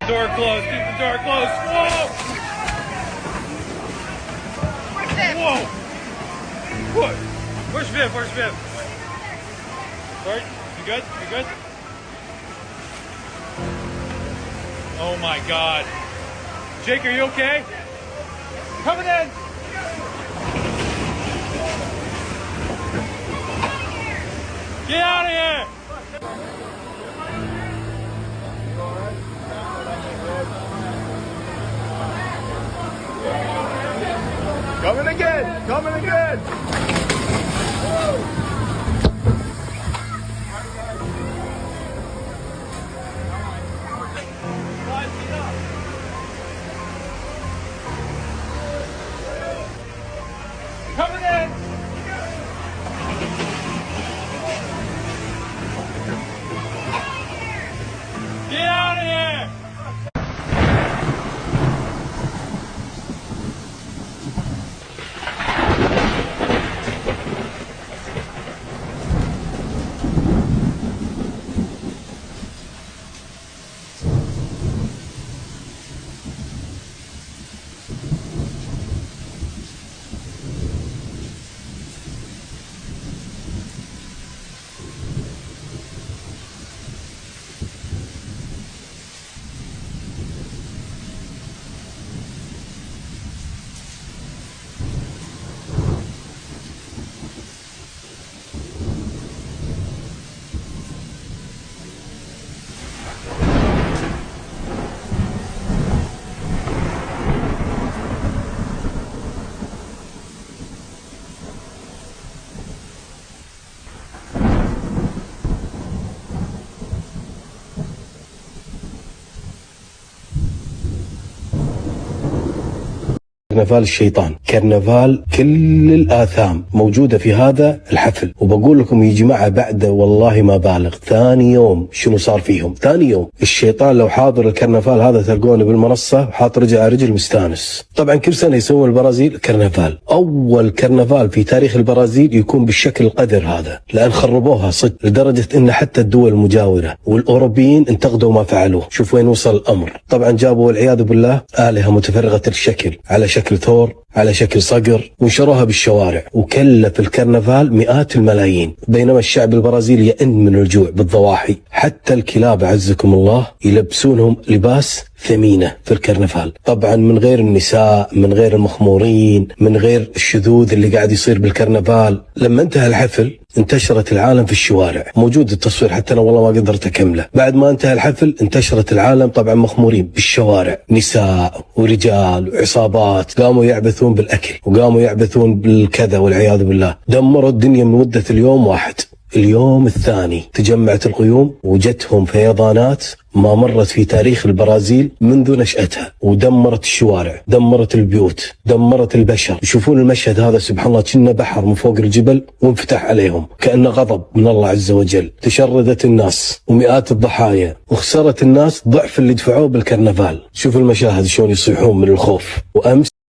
Door closed. Keep the door closed. Whoa! Whoa! What? Where's Viv? Where's Viv? Sorry? You good? You good? Oh my God. Jake, are you okay? Coming in! Get out of here! Coming again! Coming again! Coming in! Get out of here! كرنفال الشيطان، كرنفال كل الآثام موجودة في هذا الحفل. وبقول لكم يا جماعة بعد والله ما بالغ ثاني يوم شنو صار فيهم. ثاني يوم الشيطان لو حاضر الكرنفال هذا تلقونه بالمنصة حاط رجل على رجل مستانس. طبعا كل سنة يسوون البرازيل كرنفال، أول كرنفال في تاريخ البرازيل يكون بالشكل القذر هذا، لأن خربوها صدق لدرجة أن حتى الدول المجاورة والأوروبيين انتقدوا ما فعلوه. شوف وين وصل الأمر. طبعا جابوا والعياذ بالله آلهة متفرغة الشكل على شكل ثور، على شكل صقر، ونشروها بالشوارع، وكلف الكرنفال مئات الملايين، بينما الشعب البرازيلي يئن من الجوع بالضواحي. حتى الكلاب عزكم الله يلبسونهم لباس ثمينة في الكرنفال، طبعا من غير النساء، من غير المخمورين، من غير الشذوذ اللي قاعد يصير بالكرنفال. لما انتهى الحفل انتشرت العالم في الشوارع، موجود التصوير حتى انا والله ما قدرت اكمله. بعد ما انتهى الحفل انتشرت العالم طبعا مخمورين بالشوارع، نساء ورجال وعصابات قاموا يعبثون بالاكل وقاموا يعبثون بالكذا والعياذ بالله. دمروا الدنيا من مدة اليوم واحد. اليوم الثاني تجمعت الغيوم وجتهم فيضانات ما مرت في تاريخ البرازيل منذ نشأتها، ودمرت الشوارع، دمرت البيوت، دمرت البشر. يشوفون المشهد هذا سبحان الله كأنه بحر من فوق الجبل وانفتح عليهم، كأنه غضب من الله عز وجل. تشردت الناس ومئات الضحايا، وخسرت الناس ضعف اللي دفعوه بالكرنفال. شوف المشاهد شلون يصيحون من الخوف. وأمس